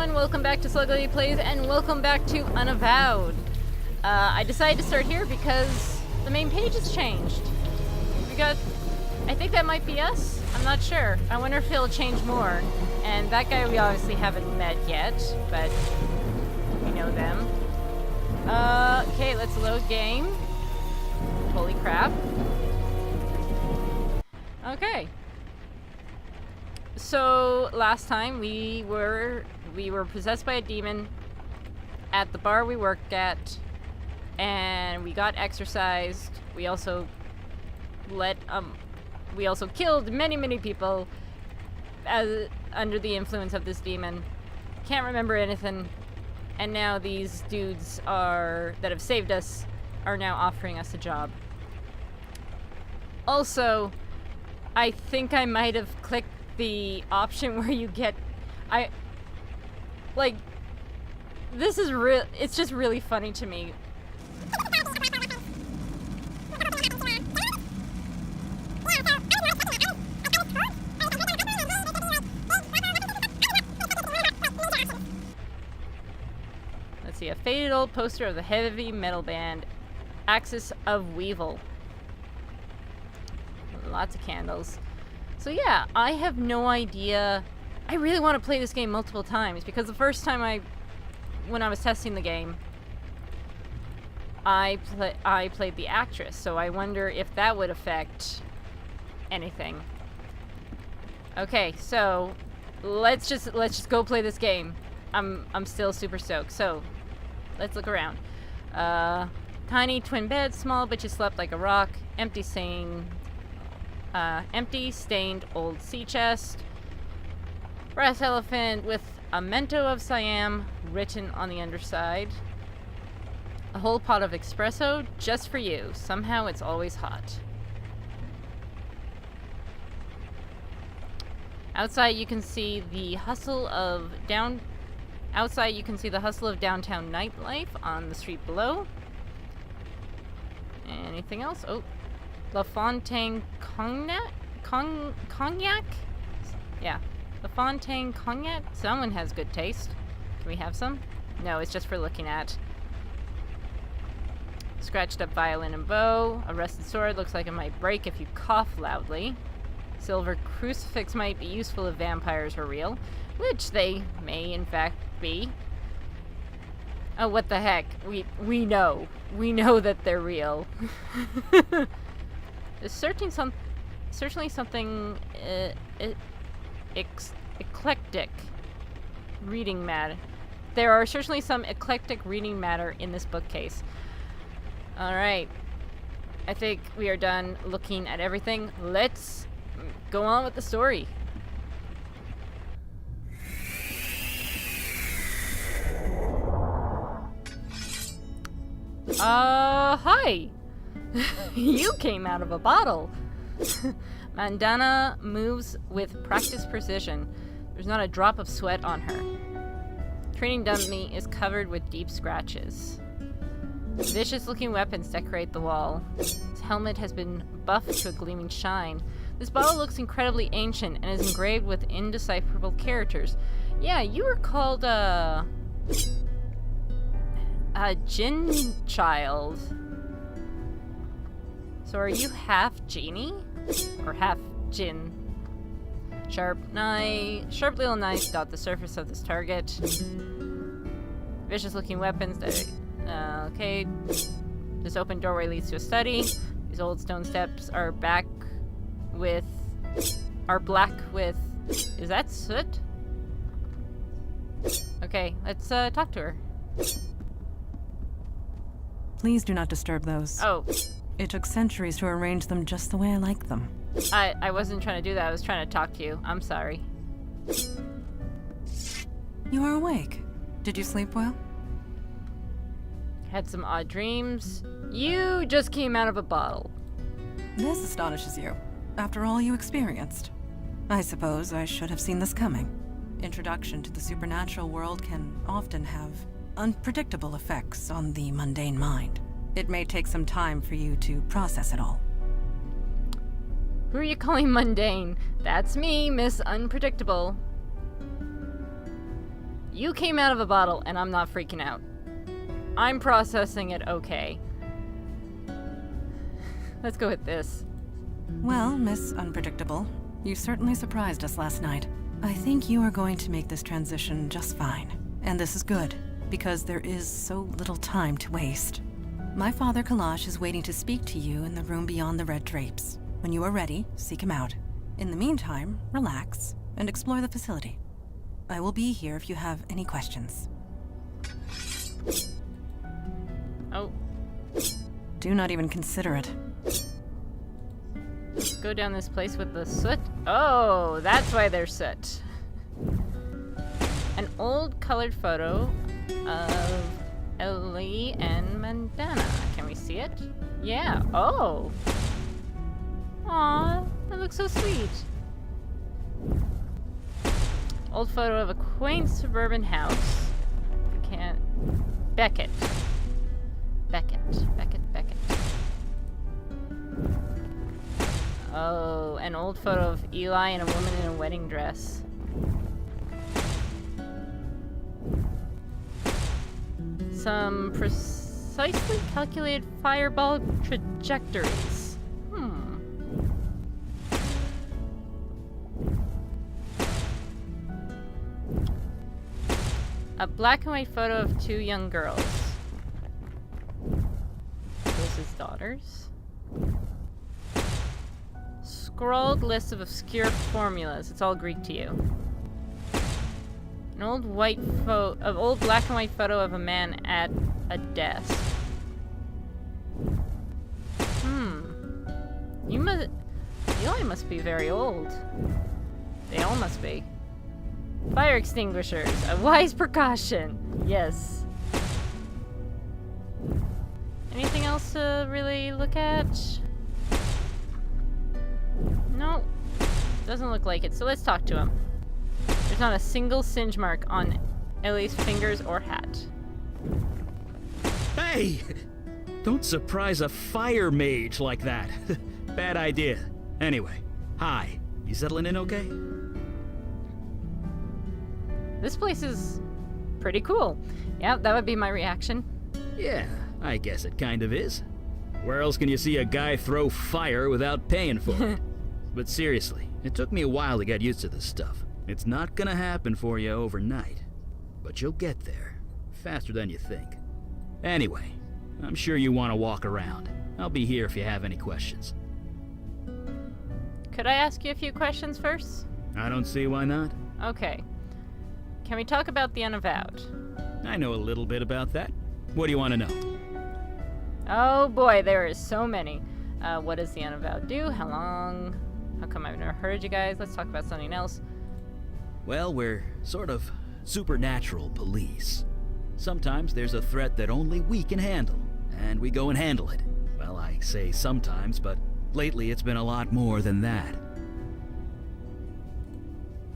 everyone, welcome back to Sluglady Plays, and welcome back to Unavowed. I decided to start here because the main page has changed. We got, I think that might be us, I'm not sure. I wonder if he'll change more. And that guy we obviously haven't met yet, but we know them. Okay, let's load game. Holy crap. Okay. So last time we were possessed by a demon at the bar we worked at, and we got exorcised. We also killed many people under the influence of this demon. Can't remember anything. And now these dudes that have saved us are now offering us a job. Also, I think I might have clicked the option where you get, this is it's just really funny to me. Let's see, a faded old poster of the heavy metal band, Axis of Weevil. Lots of candles. So yeah, I have no idea. I really want to play this game multiple times because the first time when I was testing the game, I played the actress, so I wonder if that would affect anything. Okay, so let's just go play this game. I'm still super stoked. So let's look around. Tiny twin bed, small but you slept like a rock. Empty stained old sea chest. Brass elephant with a memento of Siam written on the underside. A whole pot of espresso just for you. Somehow it's always hot. Outside you can see the hustle of downtown nightlife on the street below. Anything else? Oh. La Fontaine Cognac? Cognac? Yeah. La Fontaine Cognac? Someone has good taste. Can we have some? No, it's just for looking at. Scratched up violin and bow. A rusted sword looks like it might break if you cough loudly. Silver crucifix might be useful if vampires were real, which they may in fact be. Oh, what the heck? We know. We know that they're real. There's certainly something eclectic reading matter. There are certainly some eclectic reading matter in this bookcase. Alright. I think we are done looking at everything. Let's go on with the story. Hi! You came out of a bottle. Mandana moves with practiced precision. There's not a drop of sweat on her. Training dummy is covered with deep scratches. Vicious-looking weapons decorate the wall. His helmet has been buffed to a gleaming shine. This bottle looks incredibly ancient and is engraved with indecipherable characters. Yeah, you were called a Jinn child. So are you half genie? Or half Jinn? Sharp little knives dot the surface of this target. Vicious looking weapons that okay. This open doorway leads to a study. These old stone steps are black with is that soot? Okay, let's talk to her. Please do not disturb those. Oh. It took centuries to arrange them just the way I like them. I wasn't trying to do that. I was trying to talk to you. I'm sorry. You are awake. Did you sleep well? Had some odd dreams. You just came out of a bottle. This astonishes you. After all you experienced. I suppose I should have seen this coming. Introduction to the supernatural world can often have unpredictable effects on the mundane mind. It may take some time for you to process it all. Who are you calling mundane? That's me, Miss Unpredictable. You came out of a bottle and I'm not freaking out. I'm processing it okay. Let's go with this. Well, Miss Unpredictable, you certainly surprised us last night. I think you are going to make this transition just fine. And this is good, because there is so little time to waste. My father Kalash is waiting to speak to you in the room beyond the red drapes. When you are ready, seek him out. In the meantime, relax and explore the facility. I will be here if you have any questions. Oh, Do not even consider it. let's go down this place with the soot. Oh, that's why there's soot. An old colored photo of Ellie and Mandana. Can we see it? Yeah. Oh. Aw, that looks so sweet. Old photo of a quaint suburban house. Can't. Beckett. Oh, an old photo of Eli and a woman in a wedding dress. Some precisely calculated fireball trajectories. A black and white photo of two young girls. Those his daughters. Scrawled list of obscure formulas. It's all Greek to you. An old old black and white photo of a man at a desk. Eli must be very old. They all must be. Fire extinguishers, a wise precaution. Yes. Anything else to really look at? No. Doesn't look like it, so let's talk to him. There's not a single singe mark on Ellie's fingers or hat. Hey! Don't surprise a fire mage like that. Bad idea. Anyway, hi. You settling in okay? This place is pretty cool. Yeah, that would be my reaction. Yeah, I guess it kind of is. Where else can you see a guy throw fire without paying for it? But seriously, it took me a while to get used to this stuff. It's not gonna happen for you overnight. But you'll get there. Faster than you think. Anyway, I'm sure you want to walk around. I'll be here if you have any questions. Could I ask you a few questions first? I don't see why not. Okay. Can we talk about the Unavowed? I know a little bit about that. What do you want to know? Oh boy, there is so many. What does the Unavowed do? How long? How come I've never heard you guys? Let's talk about something else. Well, we're sort of supernatural police. Sometimes there's a threat that only we can handle, and we go and handle it. Well, I say sometimes, but lately it's been a lot more than that.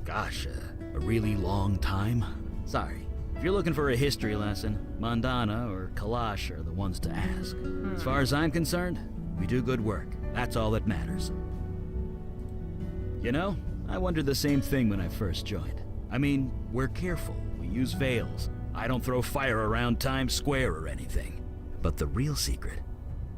Gosh, a really long time? Sorry. If you're looking for a history lesson, Mandana or Kalash are the ones to ask. As far as I'm concerned, we do good work. That's all that matters. You know, I wondered the same thing when I first joined. I mean, we're careful. We use veils. I don't throw fire around Times Square or anything. But the real secret,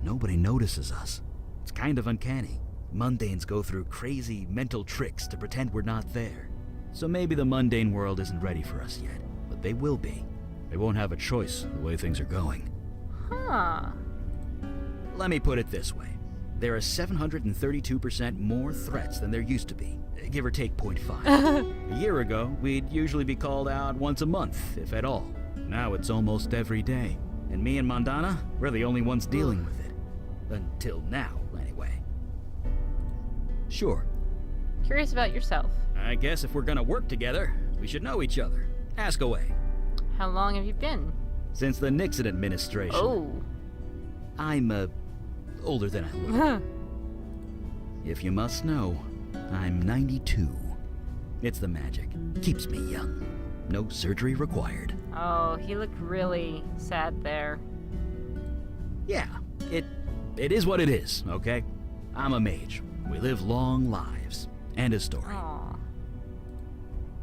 nobody notices us. It's kind of uncanny. Mundanes go through crazy mental tricks to pretend we're not there. So maybe the mundane world isn't ready for us yet, but they will be. They won't have a choice the way things are going. Huh. Let me put it this way. There are 732% more threats than there used to be, give or take 0.5. A year ago, we'd usually be called out once a month, if at all. Now it's almost every day. And me and Mandana, we're the only ones dealing with it. Until now, anyway. Sure. Curious about yourself. I guess if we're gonna work together, we should know each other. Ask away. How long have you been? Since the Nixon administration. Oh. I'm, older than I look. If you must know, I'm 92. It's the magic. Keeps me young. No surgery required. Oh, he looked really sad there. Yeah, it is what it is, okay? I'm a mage. We live long lives. And a story. Aw.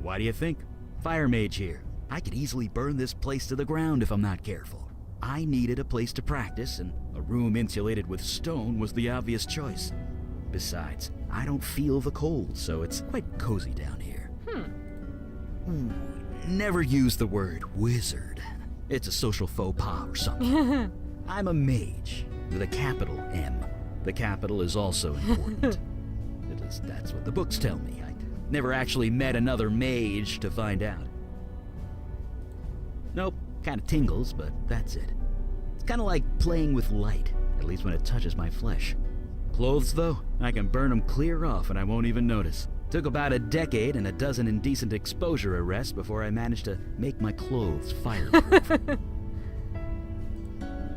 Why do you think? Fire mage here. I could easily burn this place to the ground if I'm not careful. I needed a place to practice, and a room insulated with stone was the obvious choice. Besides, I don't feel the cold, so it's quite cozy down here. Ooh, never use the word wizard. It's a social faux pas or something. I'm a mage with a capital M. The capital is also important. At least that's what the books tell me. I never actually met another mage to find out. Nope, kind of tingles, but that's it. It's kind of like playing with light, at least when it touches my flesh. Clothes, though, I can burn them clear off and I won't even notice. Took about a decade and a dozen indecent exposure arrests before I managed to make my clothes fireproof.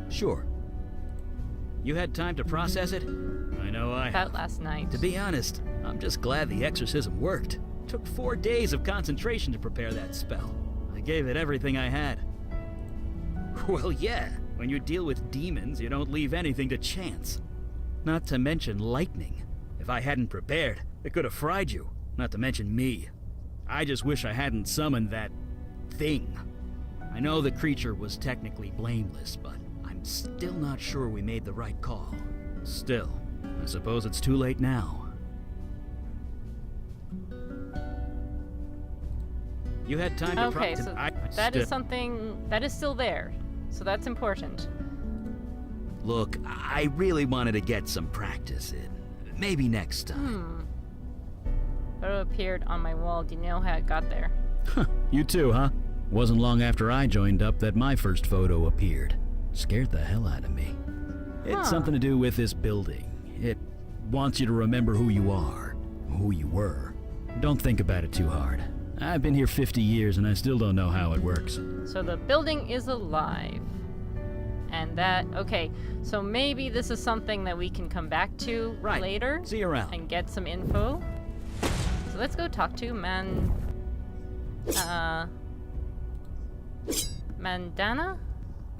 Sure. You had time to process it? I know I have. About last night. To be honest, I'm just glad the exorcism worked. Took 4 days of concentration to prepare that spell. I gave it everything I had. Well, yeah. When you deal with demons, you don't leave anything to chance. Not to mention lightning. If I hadn't prepared, it could have fried you. Not to mention me. I just wish I hadn't summoned that thing. I know the creature was technically blameless, but I'm still not sure we made the right call. Still, I suppose it's too late now. You had time to Okay, so that is something that is still there. So that's important. Look, I really wanted to get some practice in. Maybe next time. Photo appeared on my wall. Do you know how it got there? You too, huh? Wasn't long after I joined up that my first photo appeared. Scared the hell out of me. It's something to do with this building. It wants you to remember who you are, who you were. Don't think about it too hard. I've been here 50 years and I still don't know how it works. So the building is alive. And that, okay, so maybe this is something that we can come back to later. See you around. And get some info. So let's go talk to Mandana?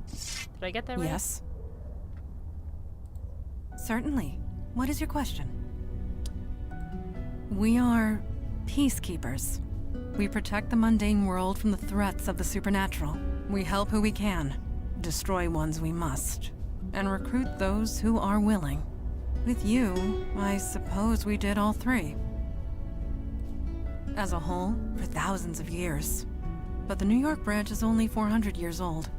Did I get that right? Yes. Certainly. What is your question? We are peacekeepers. We protect the mundane world from the threats of the supernatural. We help who we can, destroy ones we must, and recruit those who are willing. With you, I suppose we did all three. As a whole, for thousands of years. But the New York branch is only 400 years old.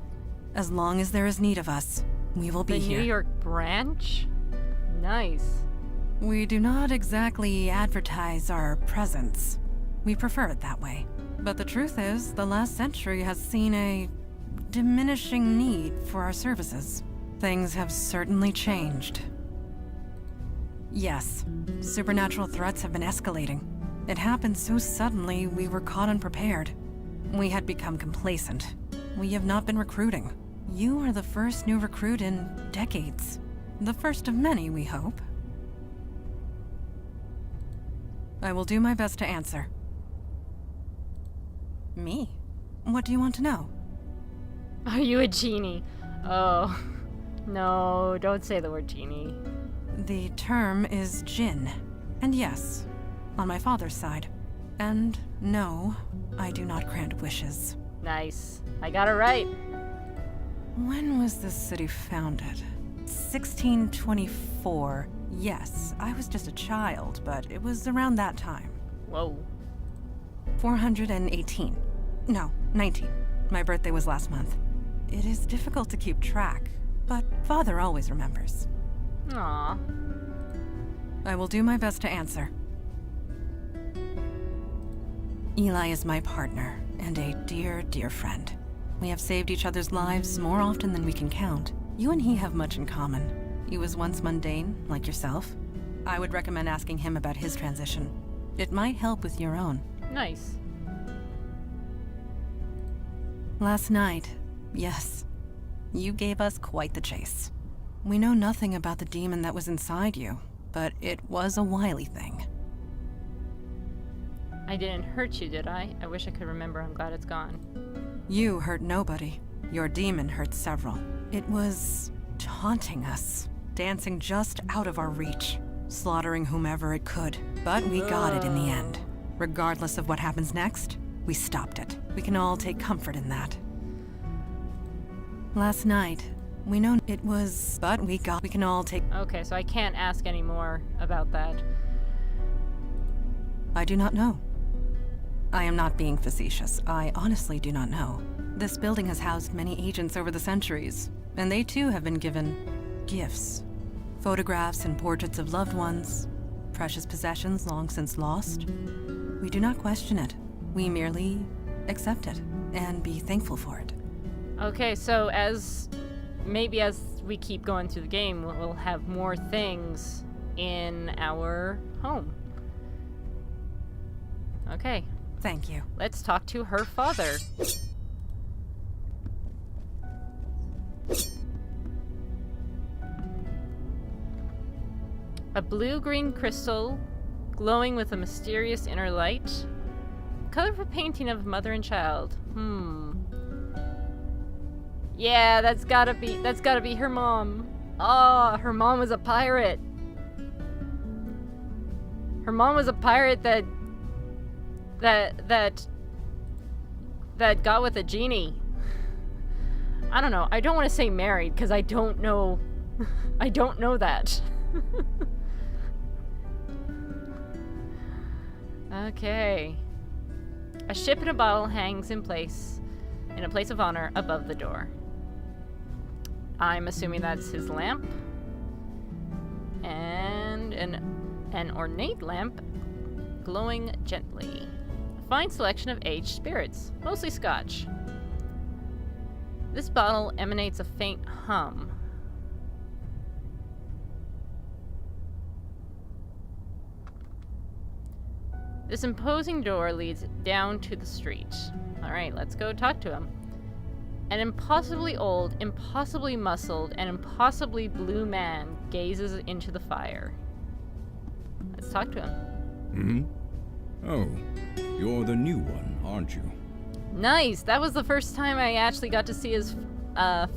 As long as there is need of us, we will be here. The New York branch? Nice. We do not exactly advertise our presence. We prefer it that way. But the truth is, the last century has seen a diminishing need for our services. Things have certainly changed. Yes, supernatural threats have been escalating. It happened so suddenly we were caught unprepared. We had become complacent. We have not been recruiting. You are the first new recruit in decades. The first of many, we hope. I will do my best to answer. Me? What do you want to know? Are you a genie? Oh, no, don't say the word genie. The term is Jinn. And yes, on my father's side. And no, I do not grant wishes. Nice. I got it right. When was this city founded? 1624. Yes, I was just a child, but it was around that time. Whoa. 418. No, 19. My birthday was last month. It is difficult to keep track, but Father always remembers. Aw. I will do my best to answer. Eli is my partner, and a dear, dear friend. We have saved each other's lives more often than we can count. You and he have much in common. He was once mundane, like yourself. I would recommend asking him about his transition. It might help with your own. Nice. Last night, yes. You gave us quite the chase. We know nothing about the demon that was inside you, but it was a wily thing. I didn't hurt you, did I? I wish I could remember. I'm glad it's gone. You hurt nobody. Your demon hurt several. It was taunting us, dancing just out of our reach, slaughtering whomever it could. But we got it in the end. Regardless of what happens next, We stopped it. We can all take comfort in that. Last night, we know it was, but we can all take... Okay, so I can't ask any more about that. I do not know. I am not being facetious. I honestly do not know. This building has housed many agents over the centuries, and they too have been given gifts. Photographs and portraits of loved ones, precious possessions long since lost. We do not question it. We merely accept it and be thankful for it. Okay, so maybe as we keep going through the game, we'll have more things in our home. Okay. Thank you. Let's talk to her father. A blue-green crystal, glowing with a mysterious inner light. Colorful painting of mother and child. Yeah, that's gotta be her mom. Oh, her mom was a pirate. Her mom was a pirate that got with a genie. I don't know. I don't want to say married because I don't know. I don't know that. Okay. A ship in a bottle hangs in a place of honor above the door. I'm assuming that's his lamp. And an ornate lamp glowing gently. A fine selection of aged spirits, mostly scotch. This bottle emanates a faint hum. This imposing door leads down to the street. Alright, let's go talk to him. An impossibly old, impossibly muscled, and impossibly blue man gazes into the fire. Let's talk to him. Oh, you're the new one, aren't you? Nice! That was the first time I actually got to see his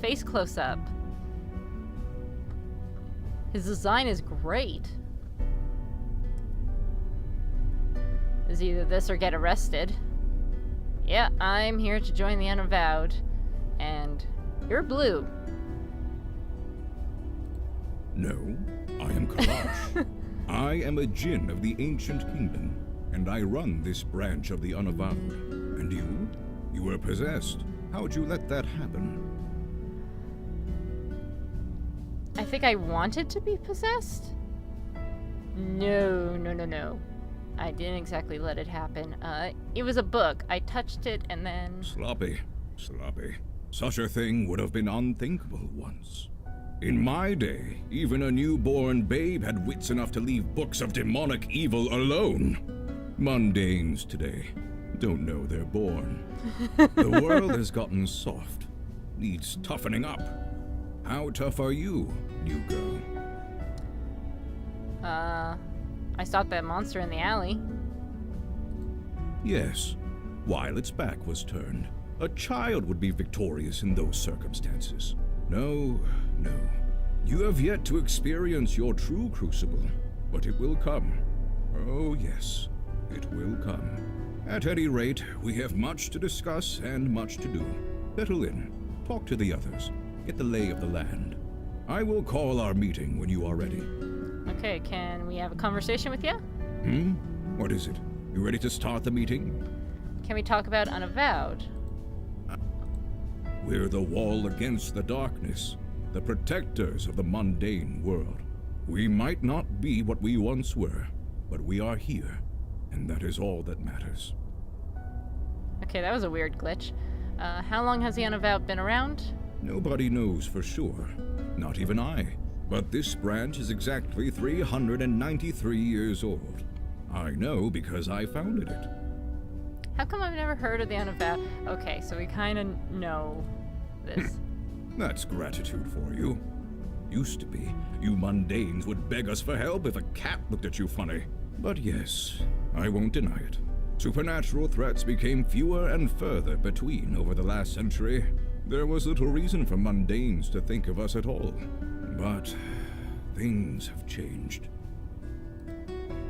face close up. His design is great. Is either this or get arrested. Yeah, I'm here to join the Unavowed. And you're blue. No, I am Kalash. I am a djinn of the ancient kingdom, and I run this branch of the Unavowed. And you? You were possessed. How'd you let that happen? I think I wanted to be possessed? No. I didn't exactly let it happen. It was a book. I touched it and then... Sloppy. Such a thing would have been unthinkable once. In my day, even a newborn babe had wits enough to leave books of demonic evil alone. Mundanes today don't know they're born. The world has gotten soft. Needs toughening up. How tough are you, new girl? I stopped that monster in the alley. Yes, while its back was turned. A child would be victorious in those circumstances. No. You have yet to experience your true crucible, but it will come. Oh yes, it will come. At any rate, we have much to discuss and much to do. Settle in, talk to the others, get the lay of the land. I will call our meeting when you are ready. Okay, can we have a conversation with you? What is it? You ready to start the meeting? Can we talk about Unavowed? We're the wall against the darkness, the protectors of the mundane world. We might not be what we once were, but we are here, and that is all that matters. Okay, that was a weird glitch. How long has the Unavowed been around? Nobody knows for sure, not even I. But this branch is exactly 393 years old. I know because I founded it. How come I've never heard of the Unavowed? Okay, so we kind of know this. That's gratitude for you. Used to be, you mundanes would beg us for help if a cat looked at you funny. But yes, I won't deny it. Supernatural threats became fewer and further between over the last century. There was little reason for mundanes to think of us at all. But things have changed.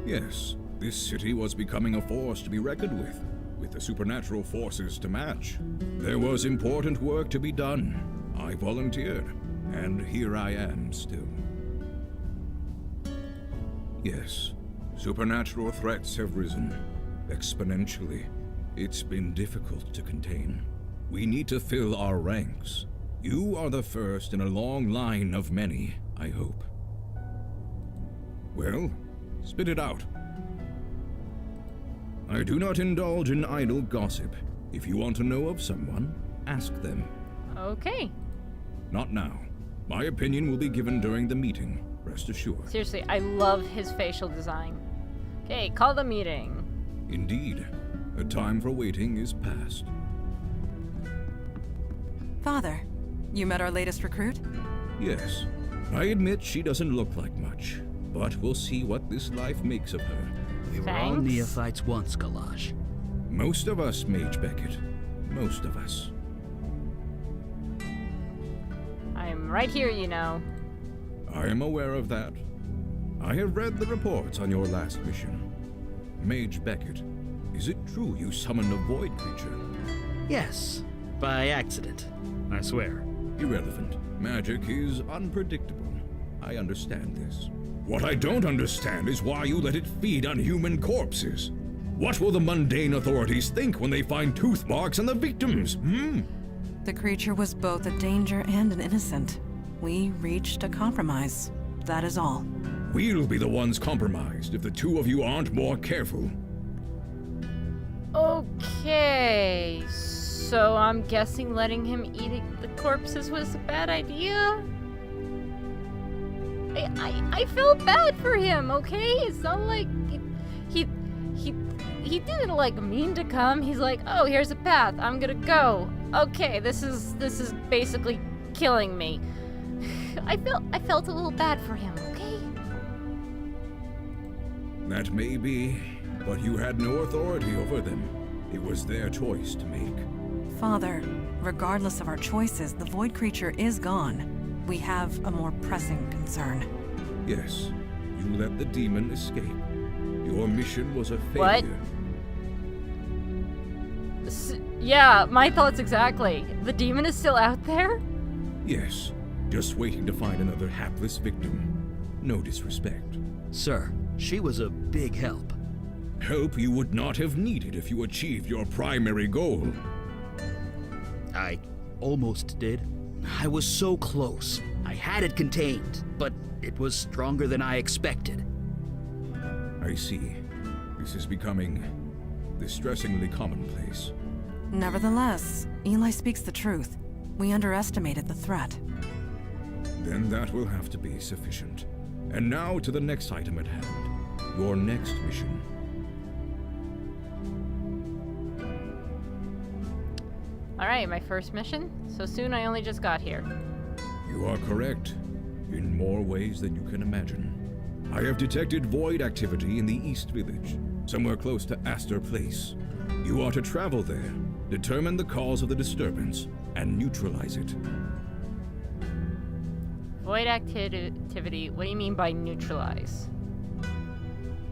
Yes, this city was becoming a force to be reckoned with. with the supernatural forces to match. There was important work to be done. I volunteered, and here I am still. Yes, supernatural threats have risen exponentially. It's been difficult to contain. We need to fill our ranks. You are the first in a long line of many, I hope. Well, spit it out. I do not indulge in idle gossip. If you want to know of someone, ask them. Okay. Not now. My opinion will be given during the meeting, rest assured. Seriously, I love his facial design. Okay, call the meeting. Indeed. The time for waiting is past. Father, you met our latest recruit? Yes. I admit she doesn't look like much, but we'll see what this life makes of her. We were all Thanks. neophytes once, Kalash. Most of us, Mage Beckett. Most of us. I'm right here, you know. I am aware of that. I have read the reports on your last mission. Mage Beckett, is it true you summoned a void creature? Yes, by accident, I swear. Irrelevant. Magic is unpredictable. I understand this. What I don't understand is why you let it feed on human corpses. What will the mundane authorities think when they find tooth marks on the victims, The creature was both a danger and an innocent. We reached a compromise. That is all. We'll be the ones compromised if the two of you aren't more careful. Okay, so I'm guessing letting him eat the corpses was a bad idea? I felt bad for him, okay? It's not like he didn't like mean to come. He's like, oh, here's a path. I'm gonna go. Okay, this is basically killing me. I felt a little bad for him, okay? That may be, but you had no authority over them. It was their choice to make. Father, regardless of our choices, the void creature is gone. We have a more pressing concern. Yes, you let the demon escape. Your mission was a failure. What? Yeah, my thoughts exactly. The demon is still out there? Yes, just waiting to find another hapless victim. No disrespect. Sir, she was a big help. Help you would not have needed if you achieved your primary goal. I almost did. I was so close. I had it contained, but it was stronger than I expected. I see. This is becoming distressingly commonplace. Nevertheless, Eli speaks the truth. We underestimated the threat. Then that will have to be sufficient. And now to the next item at hand. Your next mission. Alright, my first mission? So soon I only just got here. You are correct. In more ways than you can imagine. I have detected void activity in the East Village, somewhere close to Astor Place. You are to travel there, determine the cause of the disturbance, and neutralize it. Void activity, what do you mean by neutralize?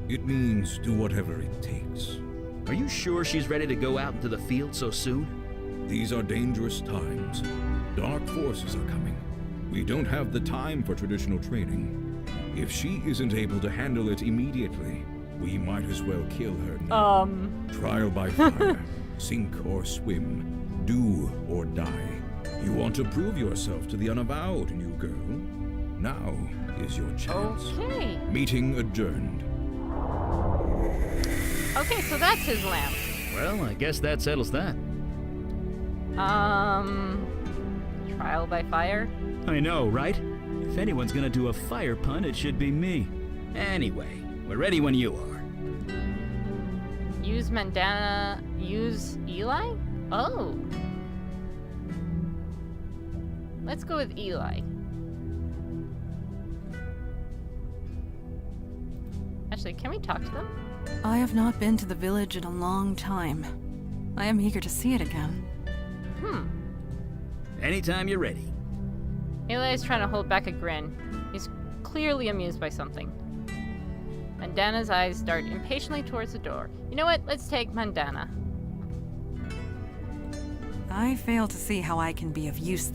It means do whatever it takes. Are you sure she's ready to go out into the field so soon? These are dangerous times. Dark forces are coming. We don't have the time for traditional training. If she isn't able to handle it immediately, we might as well kill her now. Trial by fire, sink or swim, do or die. You want to prove yourself to the Unavowed, new girl. Now is your chance. Okay. Meeting adjourned. Okay, so that's his lamp. Well, I guess that settles that. Trial by fire? I know, right? If anyone's gonna do a fire pun, it should be me. Anyway, we're ready when you are. Use Mandana. Use Eli? Oh. Let's go with Eli. Actually, can we talk to them? I have not been to the village in a long time. I am eager to see it again. Anytime you're ready. Eli is trying to hold back a grin. He's clearly amused by something. Mandana's eyes dart impatiently towards the door. You know what? Let's take Mandana. I fail to see how I can be of use.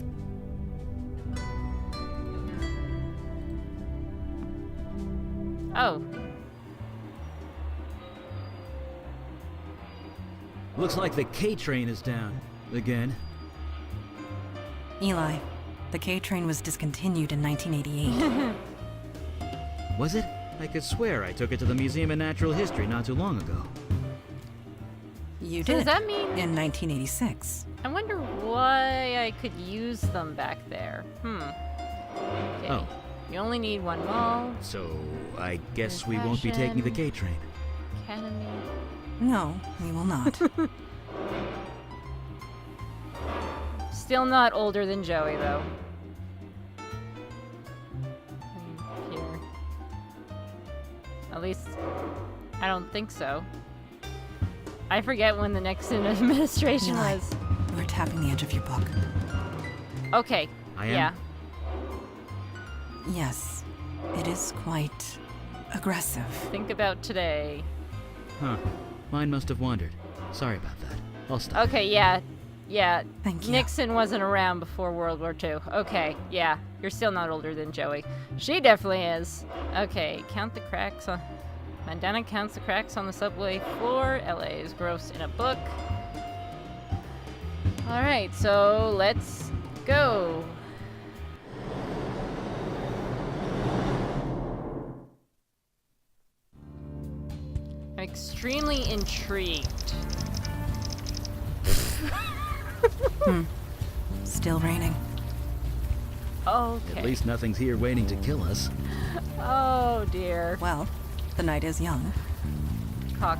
Oh. Looks like the K train is down. Again. Eli, the K train was discontinued in 1988. Was it? I could swear I took it to the Museum of Natural History not too long ago. You So did. does that mean... In 1986. I wonder why I could use them back there. Okay. Oh. You only need one mall. So, I guess we won't be taking the K train. Academy. No, we will not. Still not older than Joey, though. Here. At least, I don't think so. I forget when the Nixon administration Eli, was. we're tapping the edge of your book. Okay. I am? Yeah. Yes, it is quite aggressive. Think about today. Huh. Mine must have wandered. Sorry about that. I'll stop. Okay, yeah. Yeah. Thank you. Nixon wasn't around before World War II. Okay, yeah. You're still not older than Joey. She definitely is. Okay, count the cracks on... Mandana counts the cracks on the subway floor. LA is gross in a book. Alright, so let's go. I'm extremely intrigued. Still raining. Okay. At least nothing's here waiting to kill us. Oh dear. Well, the night is young. Cock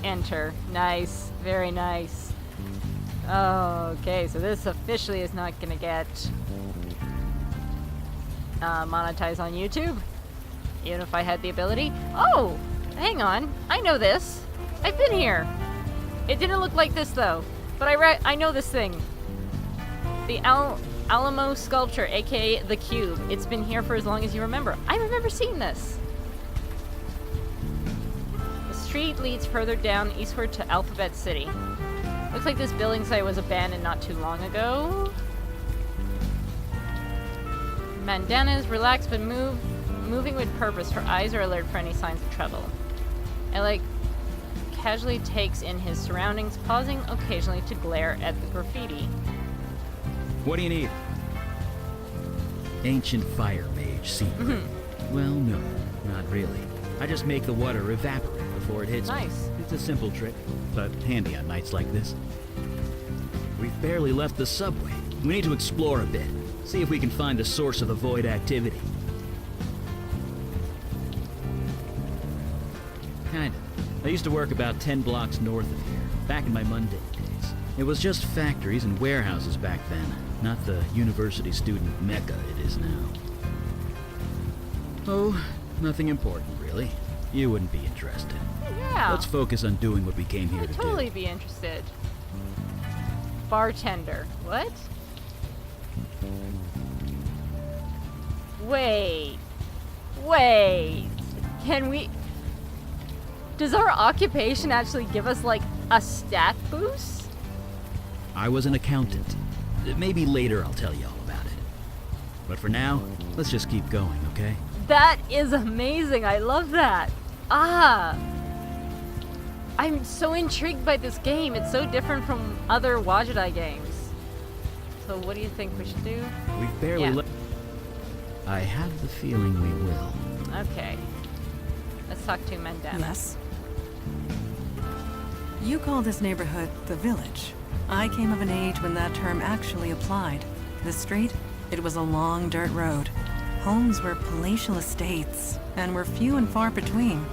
enter. Nice. Very nice. Okay, so this officially is not gonna get monetized on YouTube. Even if I had the ability. Oh! Hang on. I know this. I've been here. It didn't look like this though. But I know this thing. The Alamo sculpture, aka the Cube. It's been here for as long as you remember. I remember seeing this. The street leads further down eastward to Alphabet City. Looks like this building site was abandoned not too long ago. Mandana is relaxed but moving with purpose. Her eyes are alert for any signs of trouble. Alec casually takes in his surroundings, pausing occasionally to glare at the graffiti. What do you need? Ancient fire mage secret. Well, no, not really. I just make the water evaporate before it hits me. Nice. It's a simple trick, but handy on nights like this. We've barely left the subway. We need to explore a bit. See if we can find the source of the void activity. Kinda. I used to work about 10 blocks north of here, back in my mundane days. It was just factories and warehouses back then, not the university student mecca it is now. Oh, nothing important, really. You wouldn't be interested. Yeah. Let's focus on doing what we came here I'd to totally do. be interested. Bartender. What? Wait. Can we... Does our occupation actually give us, like, a stat boost? I was an accountant. Maybe later I'll tell you all about it. But for now, let's just keep going, okay? That is amazing. I love that. Ah. I'm so intrigued by this game. It's so different from other Wadjet games. So what do you think we should do? We've barely Yeah. left. I have the feeling we will. Okay. Let's talk to Mandana. Yes? You call this neighborhood the Village. I came of an age when that term actually applied. The street, it was a long dirt road. Homes were palatial estates, and were few and far between.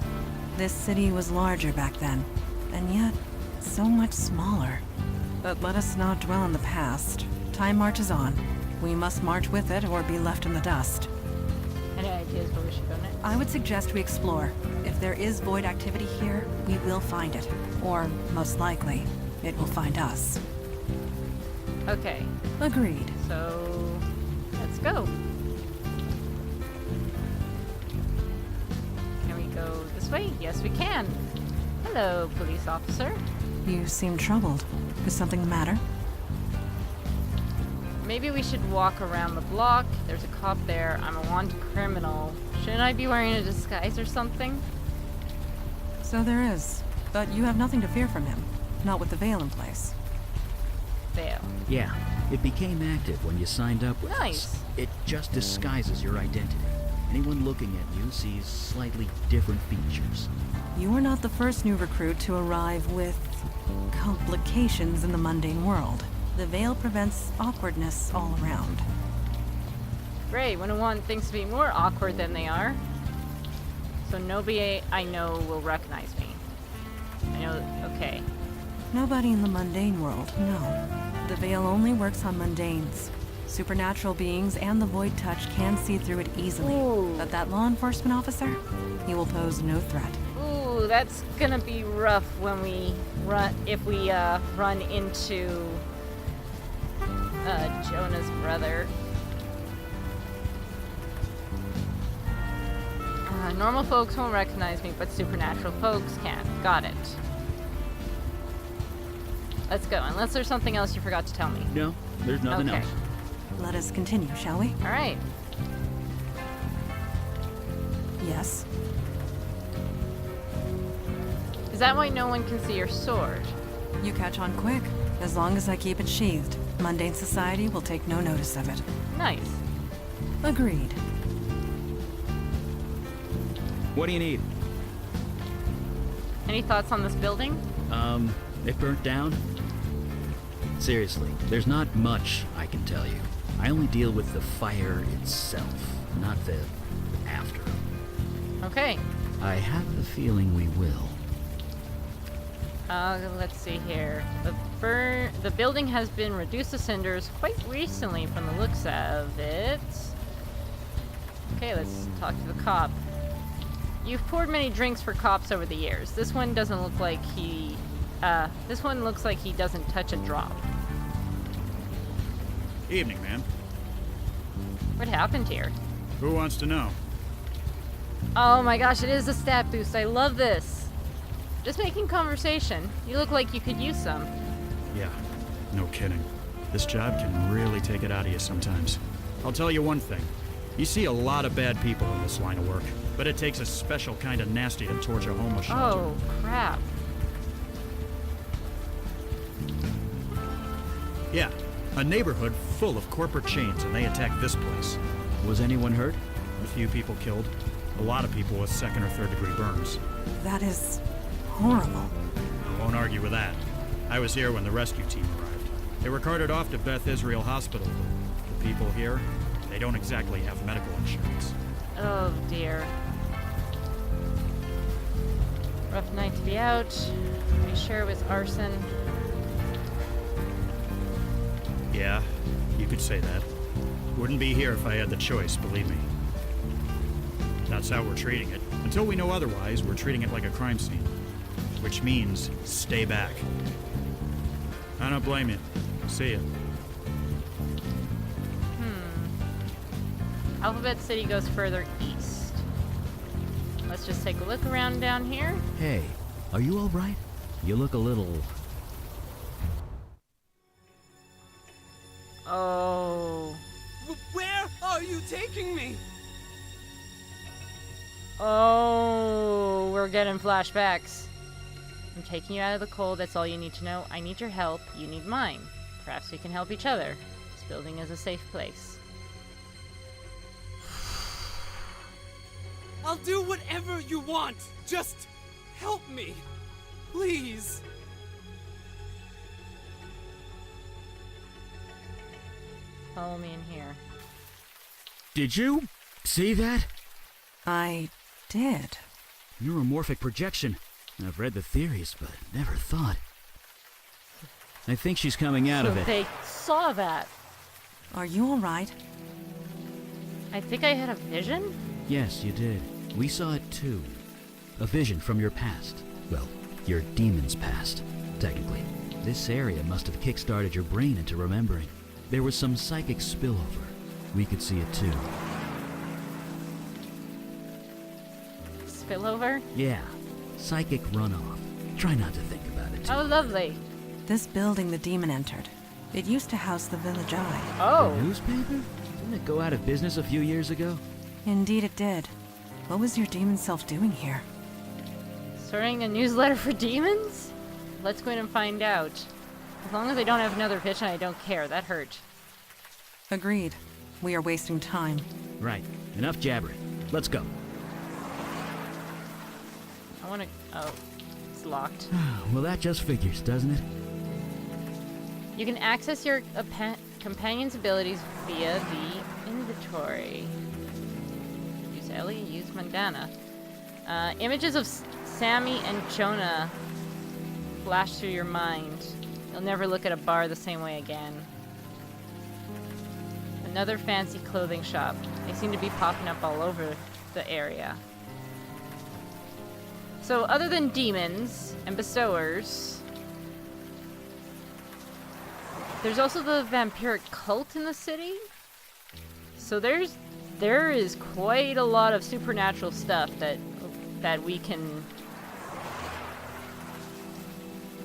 This city was larger back then, and yet so much smaller. But let us not dwell on the past. Time marches on. We must march with it or be left in the dust. Any ideas where we should go next? I would suggest we explore. If there is void activity here, we will find it. Or, most likely, it will find us. Okay. Agreed. So let's go. Can we go this way? Yes, we can. Hello, police officer. You seem troubled. Is something the matter? Maybe we should walk around the block. There's a cop there. I'm a wanted criminal. Shouldn't I be wearing a disguise or something? So there is. But you have nothing to fear from him. Not with the veil in place. Veil. Yeah, it became active when you signed up with Nice. us. It just disguises your identity. Anyone looking at you sees slightly different features. You are not the first new recruit to arrive with complications in the mundane world. The veil prevents awkwardness all around. Great, wouldn't want things to be more awkward than they are. So nobody I know will recognize me. I know, okay. Nobody in the mundane world, no. The veil only works on mundanes. Supernatural beings and the void touch can see through it easily. Ooh. But that law enforcement officer, he will pose no threat. Ooh, that's gonna be rough when we if we run into Jonah's brother. Normal folks won't recognize me, but supernatural folks can. Got it. Let's go, unless there's something else you forgot to tell me. No, there's nothing Okay. else. Let us continue, shall we? Alright. Yes. Is that why no one can see your sword? You catch on quick. As long as I keep it sheathed, mundane society will take no notice of it. Nice. Agreed. What do you need? Any thoughts on this building? It burnt down? Seriously, there's not much I can tell you. I only deal with the fire itself, not the after. Okay. I have the feeling we will. Let's see here. The building has been reduced to cinders quite recently from the looks of it. Okay, let's talk to the cop. You've poured many drinks for cops over the years. This one doesn't look like this one looks like he doesn't touch a drop. Evening, ma'am. What happened here? Who wants to know? Oh my gosh, it is a stat boost. I love this. Just making conversation. You look like you could use some. Yeah, no kidding. This job can really take it out of you sometimes. I'll tell you one thing. You see a lot of bad people in this line of work, but it takes a special kind of nasty to torch a homeless shelter. Oh, crap. Yeah, a neighborhood full of corporate chains, and they attacked this place. Was anyone hurt? A few people killed. A lot of people with second or third degree burns. That is horrible. I won't argue with that. I was here when the rescue team arrived. They were carted off to Beth Israel Hospital. The people here, they don't exactly have medical insurance. Oh dear. Rough night to be out. Are you sure it was arson? Yeah, you could say that. Wouldn't be here if I had the choice, believe me. That's how we're treating it. Until we know otherwise, we're treating it like a crime scene. Which means, stay back. I don't blame you. See ya. Alphabet City goes further east. Let's just take a look around down here. Hey, are you all right? You look a little... Oh. Where are you taking me? Oh, we're getting flashbacks. I'm taking you out of the cold, that's all you need to know. I need your help, you need mine. Perhaps we can help each other. This building is a safe place. I'll do whatever you want. Just help me. Please. Follow me in here. Did you see that? I did. Neuromorphic projection. I've read the theories, but never thought. I think she's coming out So of it. they saw that. Are you all right? I think I had a vision? Yes, you did. We saw it too. A vision from your past. Well, your demon's past, technically. This area must have kick-started your brain into remembering. There was some psychic spillover. We could see it too. Spillover? Yeah, psychic runoff. Try not to think about it. Oh, lovely. This building the demon entered. It used to house the Village Eye. Oh. The newspaper? Didn't it go out of business a few years ago? Indeed it did. What was your demon self doing here? Starting a newsletter for demons? Let's go in and find out. As long as I don't have another pitch and I don't care, that hurt. Agreed. We are wasting time. Right. Enough jabbering. Let's go. I wanna... Oh, it's locked. Well, that just figures, doesn't it? You can access your companion's abilities via the inventory. Use Ellie, use Mandana. Images of Sammy and Jonah flash through your mind. You'll never look at a bar the same way again. Another fancy clothing shop. They seem to be popping up all over the area. So other than demons and bestowers, there's also the vampiric cult in the city. So there is quite a lot of supernatural stuff that we can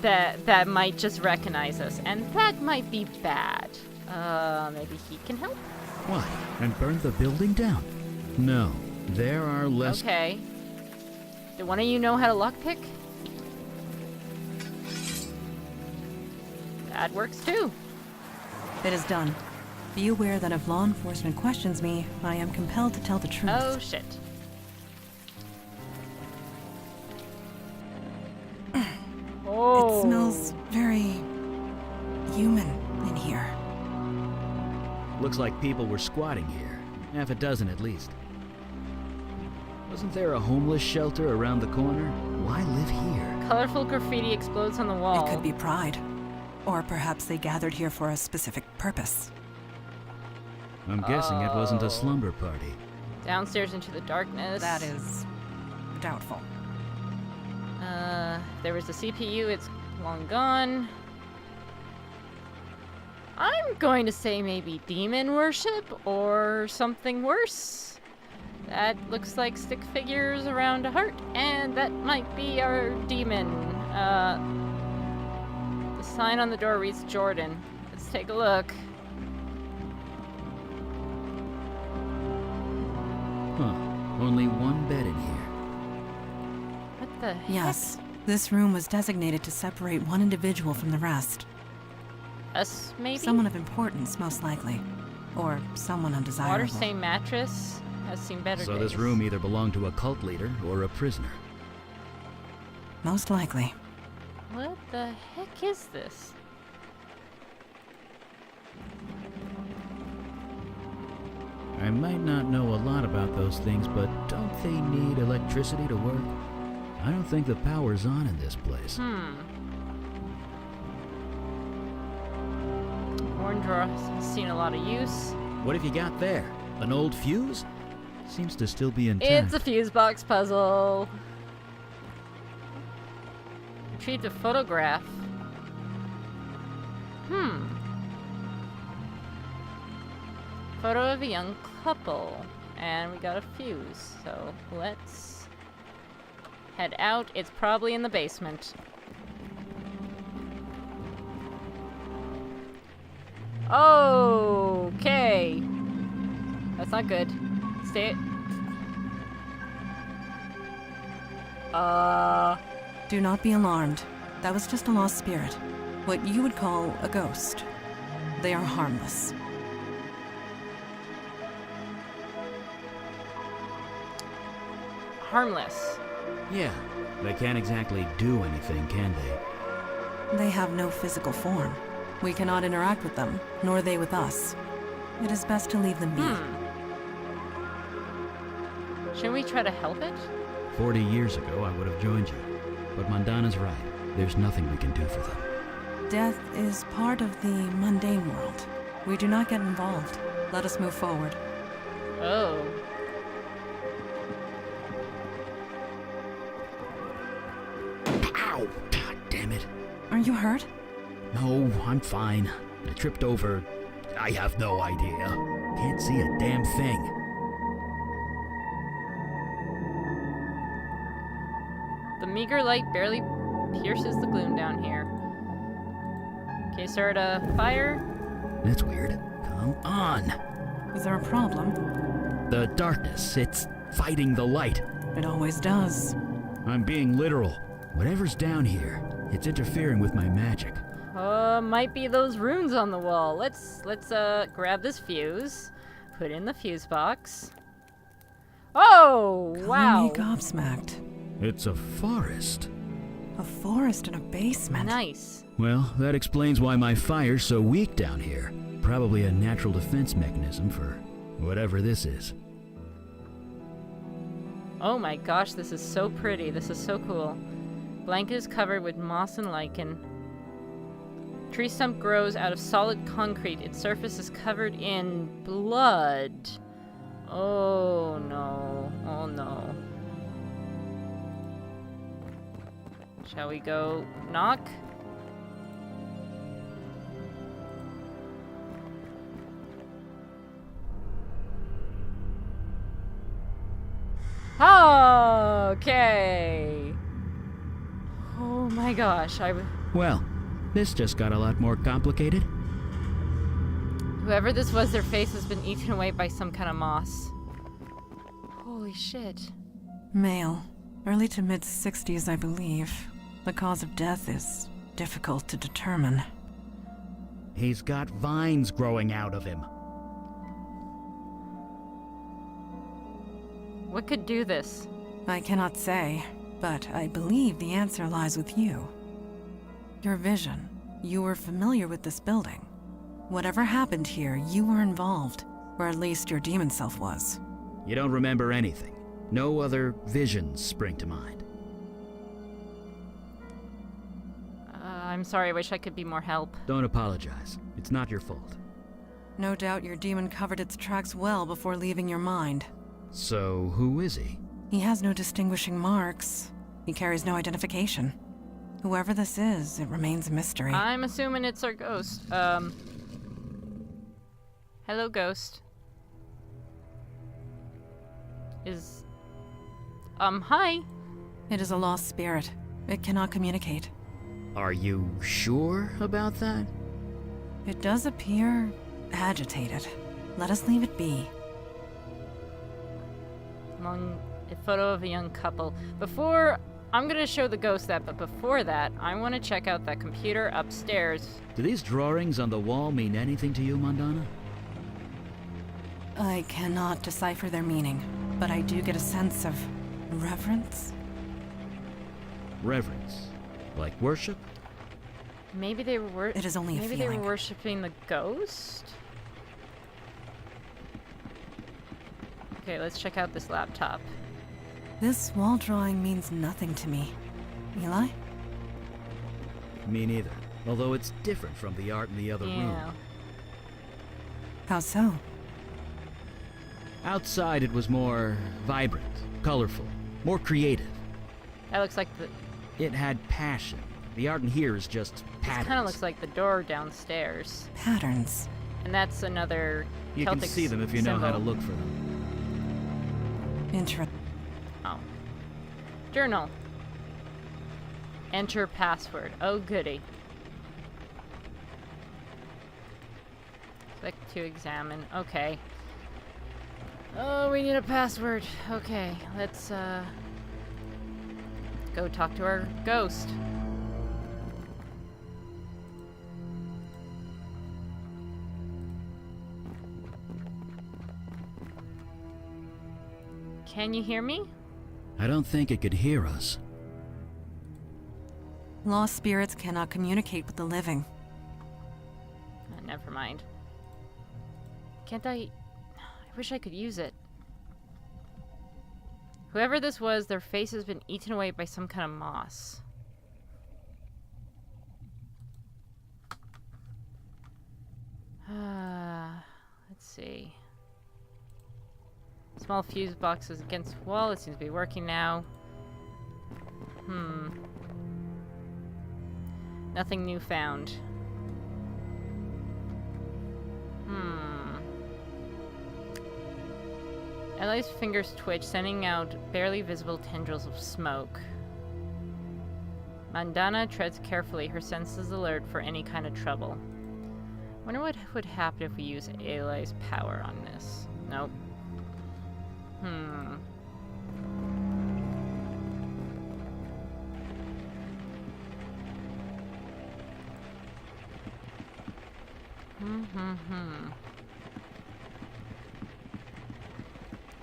that might just recognize us, and that might be bad. Maybe he can help? What? And burn the building down? No. There are less... Okay. Do one of you know how to lockpick? That works too. It is done. Be aware that if law enforcement questions me, I am compelled to tell the truth. Oh shit. Oh. It smells very human in here. Looks like people were squatting here. Half a dozen at least. Wasn't there a homeless shelter around the corner? Why live here? Colorful graffiti explodes on the wall. It could be pride. Or perhaps they gathered here for a specific purpose. I'm guessing it wasn't a slumber party. Downstairs into the darkness. That is doubtful. There was a CPU, it's long gone. I'm going to say maybe demon worship or something worse. That looks like stick figures around a heart, and that might be our demon. The sign on the door reads Jordan. Let's take a look. Huh. Only one bed in here. What the heck? Yes, this room was designated to separate one individual from the rest. Us, maybe? Someone of importance, most likely. Or someone undesirable. Water stain mattress has seen better So days. this room either belonged to a cult leader or a prisoner. Most likely. What the heck is this? I might not know a lot about those things, but don't they need electricity to work? I don't think the power's on in this place. Horn drawer has seen a lot of use. What have you got there? An old fuse? Seems to still be intact. It's a fuse box puzzle. Retrieved a photograph. Photo of a young couple. And we got a fuse. So let's head out. It's probably in the basement. Okay. That's not good. Stay. Do not be alarmed. That was just a lost spirit. What you would call a ghost. They are harmless. Harmless. Yeah, they can't exactly do anything, can they? They have no physical form. We cannot interact with them, nor they with us. It is best to leave them be. Shouldn't we try to help it? 40 years ago, I would have joined you. But Mandana's right. There's nothing we can do for them. Death is part of the mundane world. We do not get involved. Let us move forward. Oh. Ow! God damn it. Are you hurt? No, I'm fine. I tripped over... I have no idea. Can't see a damn thing. The meager light barely pierces the gloom down here. Okay, start a fire. That's weird. Come on. Is there a problem? The darkness, it's fighting the light. It always does. I'm being literal. Whatever's down here, it's interfering with my magic. Might be those runes on the wall. Let's grab this fuse, put in the fuse box. Oh, wow. Color me gobsmacked. It's a forest. A forest in a basement. Nice. Well, that explains why my fire's so weak down here. Probably a natural defense mechanism for whatever this is. Oh my gosh, this is so pretty. This is so cool. Blanket is covered with moss and lichen. Tree stump grows out of solid concrete. Its surface is covered in blood. Oh no. Oh no. Shall we go knock? Okay. Oh my gosh, Well, this just got a lot more complicated. whoever this was, their face has been eaten away by some kind of moss. Holy shit. Male. Early to mid-60s, I believe. The cause of death is difficult to determine. He's got vines growing out of him. What could do this? I cannot say, but I believe the answer lies with you. Your vision. You were familiar with this building. Whatever happened here, you were involved, or at least your demon self was. You don't remember anything. No other visions spring to mind. I'm sorry, I wish I could be more help. Don't apologize. It's not your fault. No doubt your demon covered its tracks well before leaving your mind. So, who is he? He has no distinguishing marks. He carries no identification. Whoever this is, it remains a mystery. I'm assuming it's our ghost. Hello, ghost. Hi. It is a lost spirit. It cannot communicate. Are you sure about that? It does appear agitated. Let us leave it be. Among a photo of a young couple. I'm gonna show the ghost that, but before that, I want to check out that computer upstairs. Do these drawings on the wall mean anything to you, Mandana? I cannot decipher their meaning, but I do get a sense of reverence. Reverence. Like worship? Maybe they were. It is only a Maybe they were feeling. worshiping the ghost. Okay, let's check out this laptop. This wall drawing means nothing to me. Eli? Me neither. Although it's different from the art in the other room. Yeah. How so? Outside it was more vibrant, colorful, more creative. That looks like the. It had passion. The art in here is just patterns. This kind of looks like the door downstairs, Patterns. and that's another. You Celtic can see them if you know how to symbol. look for them. Interesting. Oh. Journal. Enter password. Oh, goody. Click to examine. Okay. Oh, we need a password. Okay, let's go talk to our ghost. Can you hear me? I don't think it could hear us. Lost spirits cannot communicate with the living. Never mind. Can't I wish I could use it. Whoever this was, their face has been eaten away by some kind of moss. Let's see. Small fuse boxes against the wall. It seems to be working now. Nothing new found. Eli's fingers twitch, sending out barely visible tendrils of smoke. Mandana treads carefully, her senses alert for any kind of trouble. Wonder what would happen if we use Eli's power on this. Nope.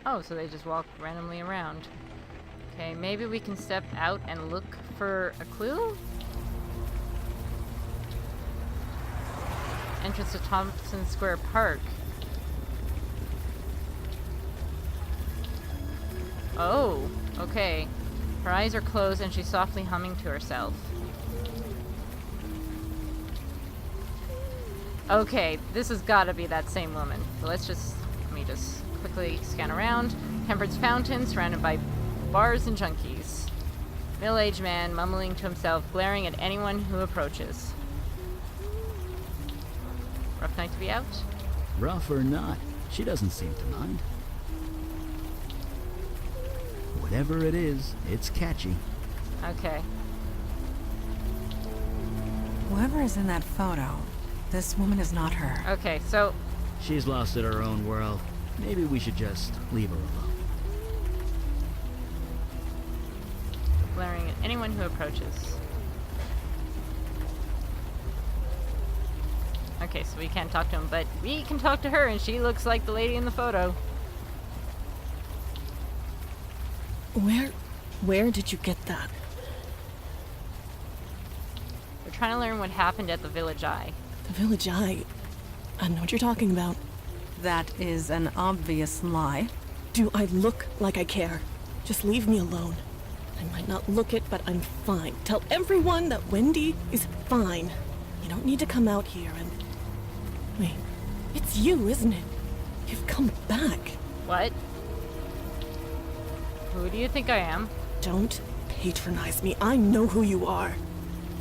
Oh, so they just walk randomly around. Okay, maybe we can step out and look for a clue? Entrance to Thompson Square Park. Oh, okay. Her eyes are closed and she's softly humming to herself. Okay, this has got to be that same woman. So let me just quickly scan around. Temperance fountain surrounded by bars and junkies. Middle-aged man mumbling to himself, glaring at anyone who approaches. Rough night to be out? Rough or not, she doesn't seem to mind. Whatever it is, it's catchy. Okay. Whoever is in that photo, this woman is not her. Okay, so She's lost in her own world. Maybe we should just leave her alone. glaring at anyone who approaches. Okay, so we can't talk to him, but we can talk to her, and she looks like the lady in the photo. Where did you get that? We're trying to learn what happened at the Village Eye. The Village Eye? I know what you're talking about. That is an obvious lie. Do I look like I care? Just leave me alone. I might not look it, but I'm fine. Tell everyone that Wendy is fine. You don't need to come out here and... Wait, it's you, isn't it? You've come back. What? Who do you think I am? Don't patronize me. I know who you are.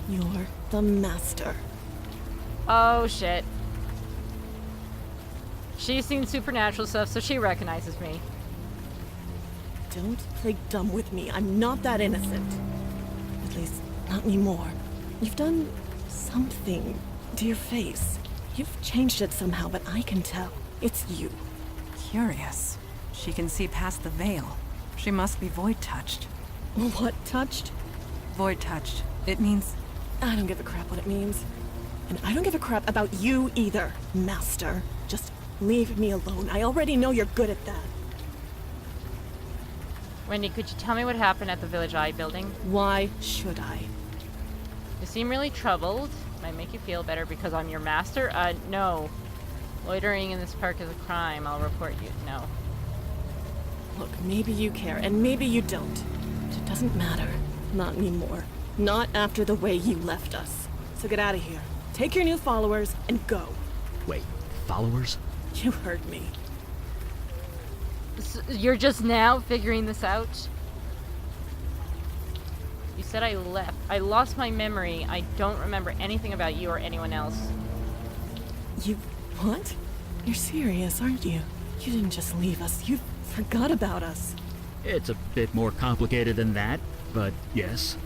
You're the master. Oh, shit. She's seen supernatural stuff, so she recognizes me. Don't play dumb with me. I'm not that innocent. At least, not anymore. You've done something to your face. You've changed it somehow, but I can tell. It's you. Curious. She can see past the veil. She must be void-touched. What touched? Void-touched. It means... I don't give a crap what it means. And I don't give a crap about you either, Master. Just leave me alone. I already know you're good at that. Wendy, could you tell me what happened at the Village Eye building? Why should I? You seem really troubled. Might make you feel better because I'm your master? No. Loitering in this park is a crime. I'll report you. No. Look, maybe you care, and maybe you don't. It doesn't matter. Not anymore. Not after the way you left us. So get out of here. Take your new followers and go. Wait, followers? You heard me. You're just now figuring this out? You said I left. I lost my memory. I don't remember anything about you or anyone else. You... what? You're serious, aren't you? You didn't just leave us. You forgot about us. It's a bit more complicated than that, but yes.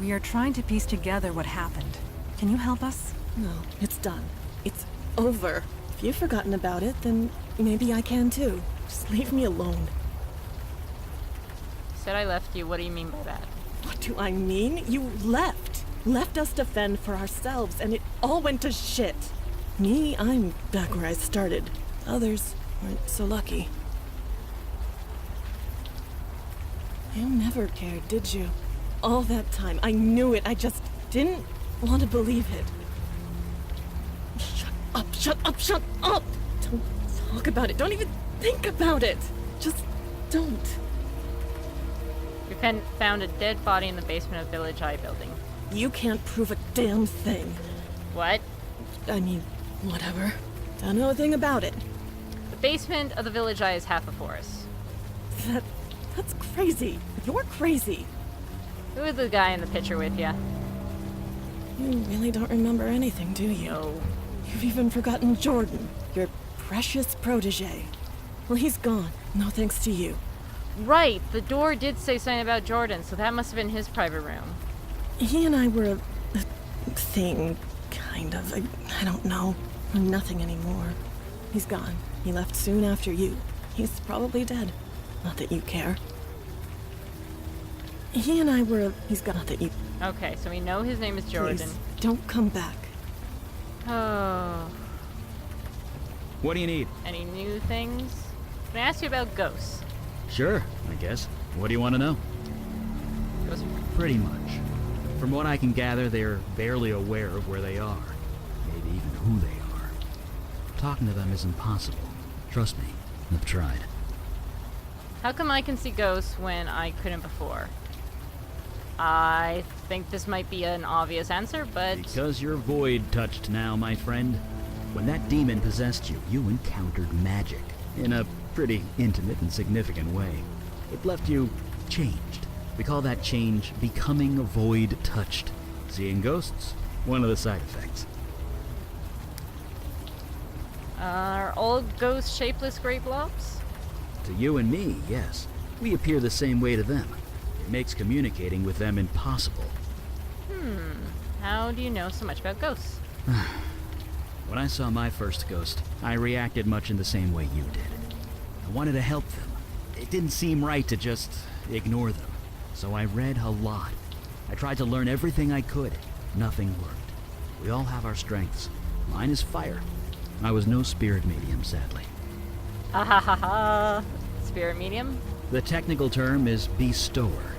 We are trying to piece together what happened. Can you help us? No, it's done. It's over. If you've forgotten about it, then maybe I can too. Just leave me alone. You said I left you. What do you mean by that? What do I mean? You left. Left us to fend for ourselves, and it all went to shit. Me, I'm back where I started. Others weren't so lucky. You never cared, did you? All that time, I knew it. I just didn't want to believe it. Shut up, shut up, shut up! Don't talk about it. Don't even think about it. Just don't. We found a dead body in the basement of Village Eye building. You can't prove a damn thing. What? I mean, whatever. Don't know a thing about it. The basement of the Village Eye is half a forest. That's crazy. You're crazy. Who is the guy in the picture with you? You really don't remember anything, do you? No. You've even forgotten Jordan, your precious protege. Well, he's gone. No thanks to you. Right, the door did say something about Jordan, so that must have been his private room. He and I were a thing, kind of. I don't know. We're nothing anymore. He's gone. He left soon after you. He's probably dead. Not that you care. He and I were... He's gone. Not that you... Okay, so we know his name is Jordan. Please, don't come back. Oh. What do you need? Any new things? Can I ask you about ghosts? Sure, I guess. What do you want to know? Ghosts. Pretty much. From what I can gather, they're barely aware of where they are. Maybe even who they are. Talking to them is impossible. Trust me, I've tried. How come I can see ghosts when I couldn't before? I think this might be an obvious answer, but... Because you're void-touched now, my friend. When that demon possessed you, you encountered magic. In a pretty intimate and significant way. It left you changed. We call that change becoming void-touched. Seeing ghosts? One of the side effects. Are all ghosts shapeless gray blobs? To you and me, yes. We appear the same way to them. It makes communicating with them impossible. How do you know so much about ghosts? When I saw my first ghost, I reacted much in the same way you did. I wanted to help them. It didn't seem right to just ignore them. So I read a lot. I tried to learn everything I could. Nothing worked. We all have our strengths. Mine is fire. I was no spirit medium, sadly. Ah ha ha ha. Spirit medium? The technical term is bestower.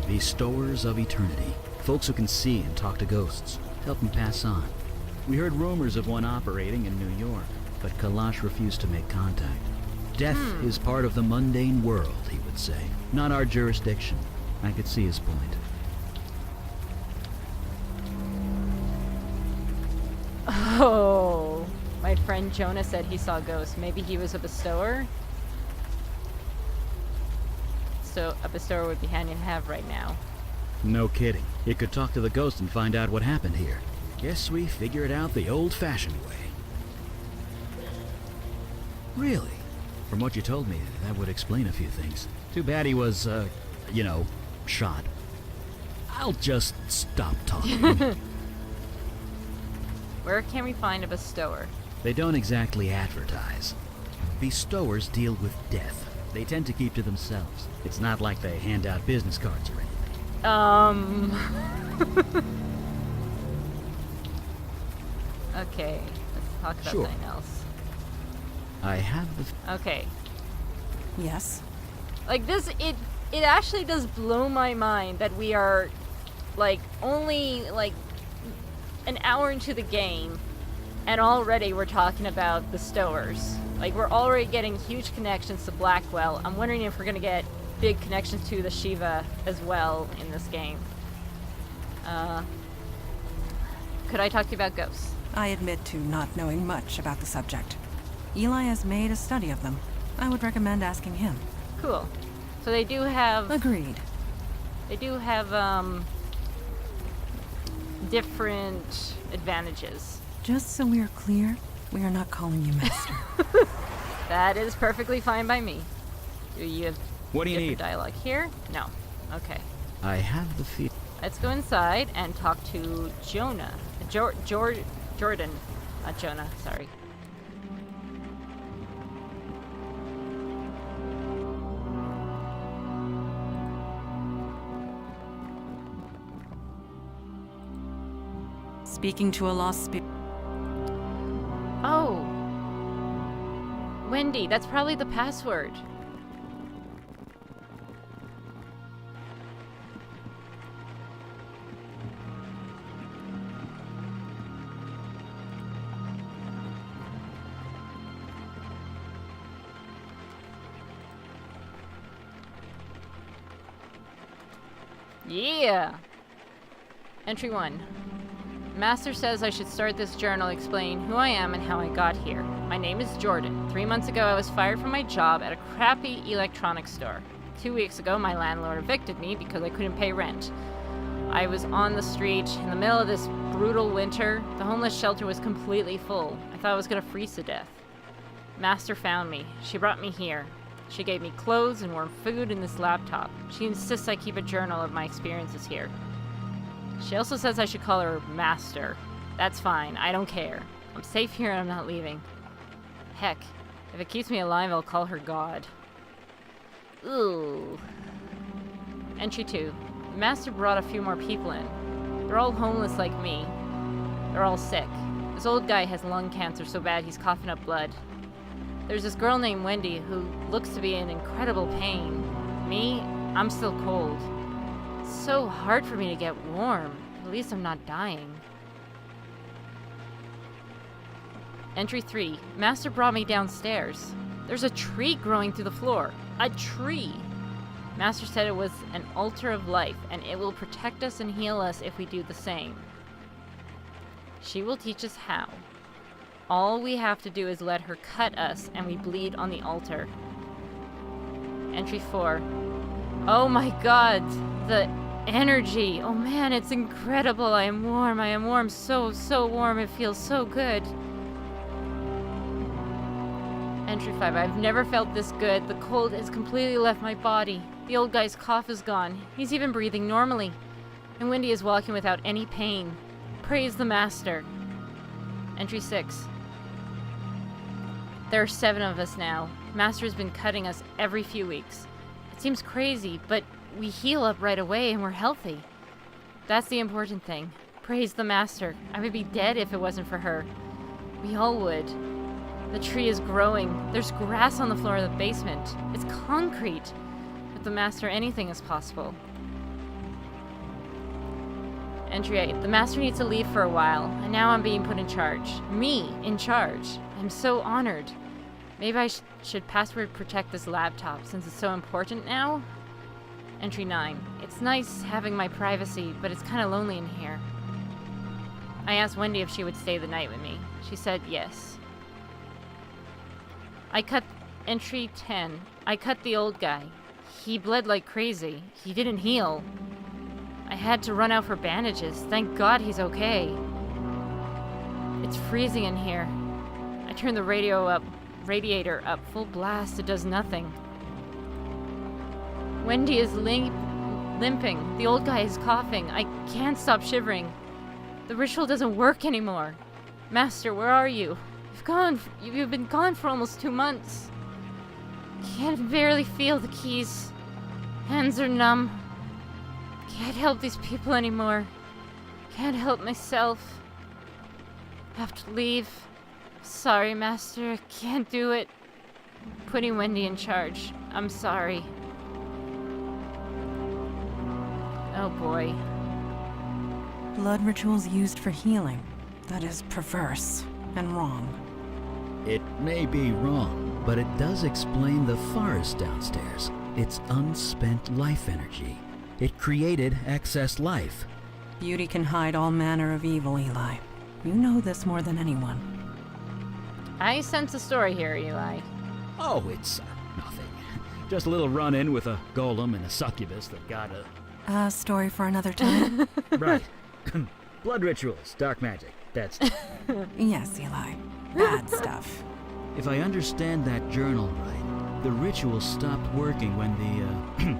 Bestowers of eternity. Folks who can see and talk to ghosts. Help me pass on. We heard rumors of one operating in New York, but Kalash refused to make contact. Death is part of the mundane world, he would say. Not our jurisdiction. I could see his point. Oh, my friend Jonah said he saw ghosts. Maybe he was a bestower? So a bestower would be handy to have right now. No kidding. You could talk to the ghost and find out what happened here. Guess we figure it out the old-fashioned way. Really? From what you told me, that would explain a few things. Too bad he was, shot. I'll just stop talking. Where can we find a bestower? They don't exactly advertise. Bestowers deal with death. They tend to keep to themselves. It's not like they hand out business cards or anything. Okay, let's talk about Sure. something else. I have the... Okay. Yes? Like this, it actually does blow my mind that we are, like, only, like, an hour into the game, and already we're talking about bestowers. Like, we're already getting huge connections to Blackwell. I'm wondering if we're gonna get big connections to the Shiva as well in this game. Could I talk to you about ghosts? I admit to not knowing much about the subject. Eli has made a study of them. I would recommend asking him. Cool. So they do have... Agreed. They do have, different advantages. Just so we're clear, we are not calling you master. That is perfectly fine by me. Do you have What do you different need? dialogue here? No. Okay. I have the feel... Let's go inside and talk to Jonah. Jordan. Not Jonah, sorry. Speaking to a lost spirit. Oh. Wendy, that's probably the password. Yeah! Entry 1. Master says I should start this journal explaining who I am and how I got here. My name is Jordan. 3 months ago, I was fired from my job at a crappy electronics store. 2 weeks ago, my landlord evicted me because I couldn't pay rent. I was on the street in the middle of this brutal winter. The homeless shelter was completely full. I thought I was gonna freeze to death. Master found me. She brought me here. She gave me clothes and warm food and this laptop. She insists I keep a journal of my experiences here. She also says I should call her Master. That's fine. I don't care. I'm safe here and I'm not leaving. Heck, if it keeps me alive, I'll call her God. Ooh. Entry 2. Master brought a few more people in. They're all homeless like me. They're all sick. This old guy has lung cancer so bad he's coughing up blood. There's this girl named Wendy who looks to be in incredible pain. Me, I'm still cold. It's so hard for me to get warm. At least I'm not dying. Entry 3. Master brought me downstairs. There's a tree growing through the floor. A tree! Master said it was an altar of life, and it will protect us and heal us if we do the same. She will teach us how. All we have to do is let her cut us, and we bleed on the altar. Entry 4. Oh my god! The energy! Oh man, it's incredible! I am warm, so warm, it feels so good. Entry 5. I've never felt this good. The cold has completely left my body. The old guy's cough is gone. He's even breathing normally. And Wendy is walking without any pain. Praise the Master. Entry 6. There are 7 of us now. Master's been cutting us every few weeks. It seems crazy, but we heal up right away and we're healthy. That's the important thing. Praise the Master. I would be dead if it wasn't for her. We all would. The tree is growing. There's grass on the floor of the basement. It's concrete. With the Master, anything is possible. Entry 8. The Master needs to leave for a while, and now I'm being put in charge. Me, in charge. I'm so honored. Maybe I should password protect this laptop since it's so important now? Entry 9. It's nice having my privacy, but it's kind of lonely in here. I asked Wendy if she would stay the night with me. She said yes. Entry 10. I cut the old guy. He bled like crazy. He didn't heal. I had to run out for bandages. Thank God he's okay. It's freezing in here. I turned the radiator up full blast. It does nothing. Wendy is limping. The old guy is coughing. I can't stop shivering. The ritual doesn't work anymore. Master, where are you? You've been gone for almost 2 months. Can't barely feel the keys. Hands are numb. Can't help these people anymore. Can't help myself. Have to leave. Sorry, Master. I can't do it. Putting Wendy in charge. I'm sorry. Oh boy. Blood rituals used for healing. That is perverse and wrong. It may be wrong, but it does explain the forest downstairs. It's unspent life energy. It created excess life. Beauty can hide all manner of evil, Eli. You know this more than anyone. I sense a story here, Eli. Oh, it's nothing. Just a little run-in with a golem and a succubus that got a... A story for another time? Right. Blood rituals, dark magic. That's... Yes, Eli. Bad stuff. If I understand that journal right, the ritual stopped working when the,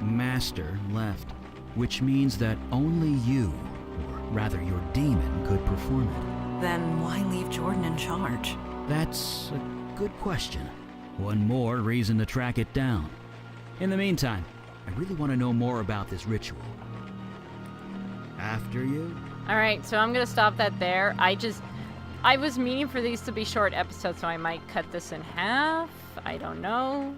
Master left. Which means that only you, or rather your demon, could perform it. Then why leave Jordan in charge? That's a good question. One more reason to track it down. In the meantime, I really want to know more about this ritual. After you? Alright, so I'm gonna stop that there. I was meaning for these to be short episodes, so I might cut this in half. I don't know.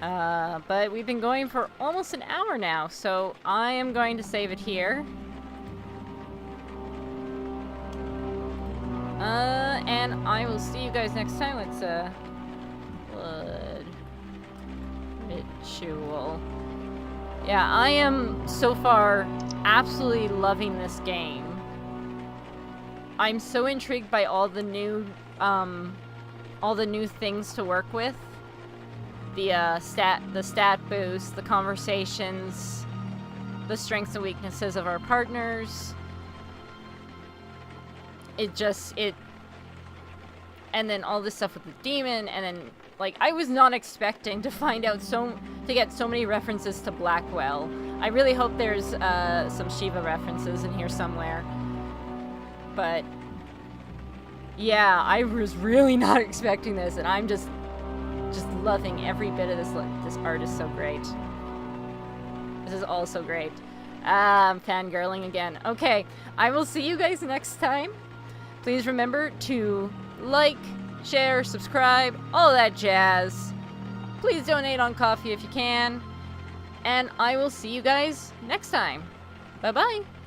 But we've been going for almost an hour now, so I am going to save it here. And I will see you guys next time with Blood Ritual. Yeah, I am so far absolutely loving this game. I'm so intrigued by all the new things to work with. The stat boost, the conversations, the strengths and weaknesses of our partners. And then all this stuff with the demon, and then, like, I was not expecting to find out so to get so many references to Blackwell. I really hope there's some Shiva references in here somewhere. But yeah, I was really not expecting this, and I'm just loving every bit of this. This art is so great. This is all so great. I'm fangirling again. Okay, I will see you guys next time. Please remember to like, share, subscribe, all that jazz. Please donate on Coffee if you can. And I will see you guys next time. Bye-bye.